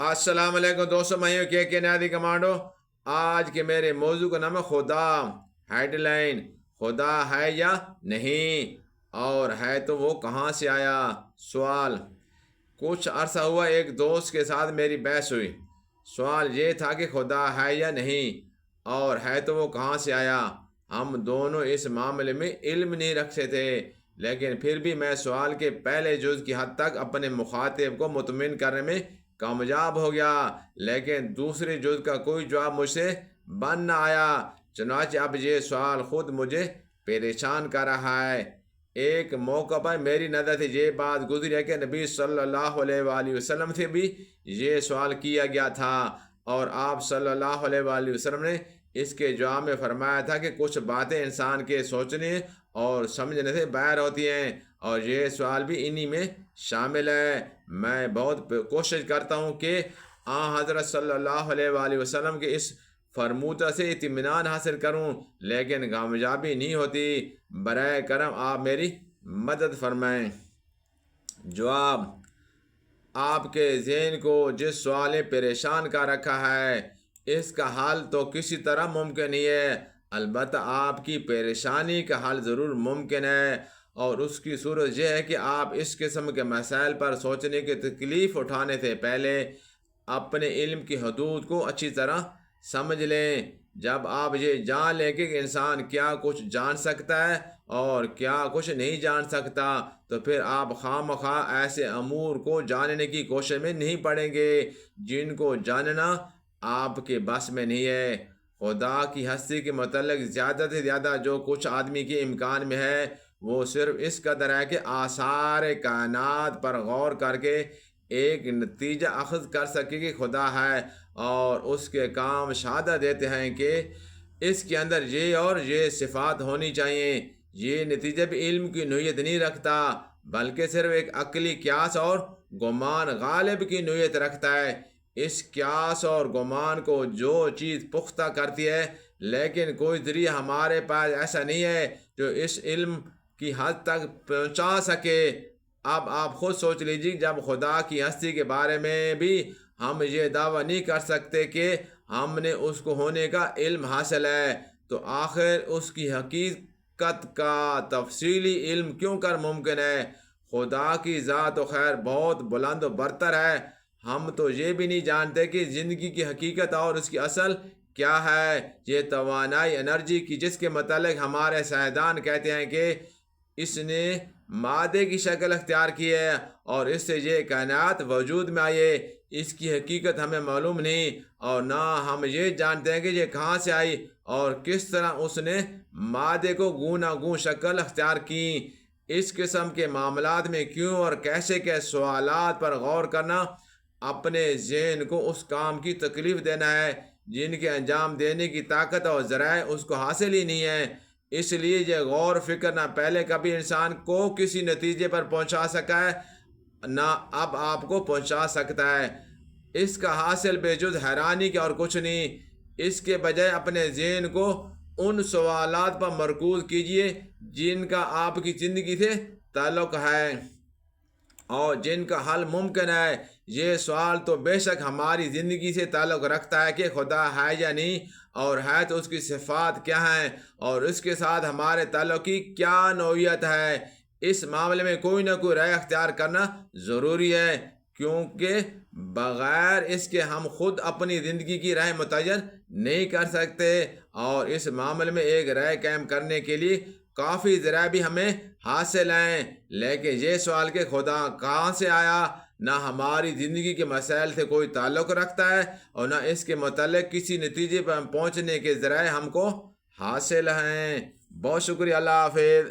السلام علیکم دوستوں، میں ہوں کے نادی کمانڈو۔ آج کے میرے موضوع کا نام ہے خدا۔ ہیڈ لائن: خدا ہے یا نہیں، اور ہے تو وہ کہاں سے آیا؟ سوال: کچھ عرصہ ہوا ایک دوست کے ساتھ میری بحث ہوئی۔ سوال یہ تھا کہ خدا ہے یا نہیں، اور ہے تو وہ کہاں سے آیا۔ ہم دونوں اس معاملے میں علم نہیں رکھتے تھے، لیکن پھر بھی میں سوال کے پہلے جز کی حد تک اپنے مخاطب کو مطمئن کرنے میں کامیاب ہو گیا، لیکن دوسرے جز کا کوئی جواب مجھ سے بن نہ آیا۔ چنانچہ اب یہ سوال خود مجھے پریشان کر رہا ہے۔ ایک موقع پر میری نظر سے یہ بات گزری ہے کہ نبی صلی اللہ علیہ وآلہ وسلم سے بھی یہ سوال کیا گیا تھا، اور آپ صلی اللہ علیہ وآلہ وسلم نے اس کے جواب میں فرمایا تھا کہ کچھ باتیں انسان کے سوچنے اور سمجھنے سے باہر ہوتی ہیں، اور یہ سوال بھی انہی میں شامل ہے۔ میں بہت کوشش کرتا ہوں کہ حضرت صلی اللہ علیہ وآلہ وسلم کے اس فرمودہ سے اطمینان حاصل کروں، لیکن کامیابی نہیں ہوتی۔ برائے کرم آپ میری مدد فرمائیں۔ جواب: آپ کے ذہن کو جس سوال نے پریشان کر رکھا ہے، اس کا حل تو کسی طرح ممکن نہیں ہے، البتہ آپ کی پریشانی کا حل ضرور ممکن ہے، اور اس کی صورت یہ ہے کہ آپ اس قسم کے مسائل پر سوچنے کی تکلیف اٹھانے سے پہلے اپنے علم کی حدود کو اچھی طرح سمجھ لیں۔ جب آپ یہ جان لیں کہ انسان کیا کچھ جان سکتا ہے اور کیا کچھ نہیں جان سکتا، تو پھر آپ خواہ مخواہ ایسے امور کو جاننے کی کوشش میں نہیں پڑیں گے جن کو جاننا آپ کے بس میں نہیں ہے۔ خدا کی ہستی کے متعلق زیادہ سے زیادہ جو کچھ آدمی کے امکان میں ہے، وہ صرف اس قدر ہے کہ آثار کائنات پر غور کر کے ایک نتیجہ اخذ کر سکے کہ خدا ہے، اور اس کے کام شہادت دیتے ہیں کہ اس کے اندر یہ اور یہ صفات ہونی چاہیے۔ یہ نتیجہ بھی علم کی نوعیت نہیں رکھتا، بلکہ صرف ایک عقلی قیاس اور گمان غالب کی نوعیت رکھتا ہے۔ اس قیاس اور گمان کو جو چیز پختہ کرتی ہے، لیکن کوئی ذریعہ ہمارے پاس ایسا نہیں ہے جو اس علم کی حد تک پہنچا سکے۔ اب آپ خود سوچ لیجیے، جب خدا کی ہستی کے بارے میں بھی ہم یہ دعویٰ نہیں کر سکتے کہ ہم نے اس کو ہونے کا علم حاصل ہے، تو آخر اس کی حقیقت کا تفصیلی علم کیوں کر ممکن ہے؟ خدا کی ذات و خیر بہت بلند و برتر ہے۔ ہم تو یہ بھی نہیں جانتے کہ زندگی کی حقیقت اور اس کی اصل کیا ہے۔ یہ توانائی انرجی کی جس کے متعلق ہمارے سائنسدان کہتے ہیں کہ اس نے مادے کی شکل اختیار کی ہے اور اس سے یہ کائنات وجود میں آئی ہے، اس کی حقیقت ہمیں معلوم نہیں، اور نہ ہم یہ جانتے ہیں کہ یہ کہاں سے آئی اور کس طرح اس نے مادے کو گوناگون شکل اختیار کی۔ اس قسم کے معاملات میں کیوں اور کیسے کے سوالات پر غور کرنا اپنے ذہن کو اس کام کی تکلیف دینا ہے جن کے انجام دینے کی طاقت اور ذرائع اس کو حاصل ہی نہیں ہے۔ اس لیے یہ غور فکر نہ پہلے کبھی انسان کو کسی نتیجے پر پہنچا سکا ہے، نہ اب آپ کو پہنچا سکتا ہے۔ اس کا حاصل بے جز حیرانی کے اور کچھ نہیں۔ اس کے بجائے اپنے ذہن کو ان سوالات پر مرکوز کیجیے جن کا آپ کی زندگی سے تعلق ہے اور جن کا حل ممکن ہے۔ یہ سوال تو بے شک ہماری زندگی سے تعلق رکھتا ہے کہ خدا ہے یا نہیں، اور ہے تو اس کی صفات کیا ہیں، اور اس کے ساتھ ہمارے تعلق کی کیا نوعیت ہے۔ اس معاملے میں کوئی نہ کوئی رائے اختیار کرنا ضروری ہے، کیونکہ بغیر اس کے ہم خود اپنی زندگی کی راہ متعین نہیں کر سکتے، اور اس معاملے میں ایک رائے قائم کرنے کے لیے کافی ذرائع بھی ہمیں حاصل ہیں۔ لیکن یہ سوال کہ خدا کہاں سے آیا نہ ہماری زندگی کے مسائل سے کوئی تعلق رکھتا ہے، اور نہ اس کے متعلق کسی نتیجے پر پہنچنے کے ذرائع ہم کو حاصل ہیں۔ بہت شکریہ، اللہ حافظ۔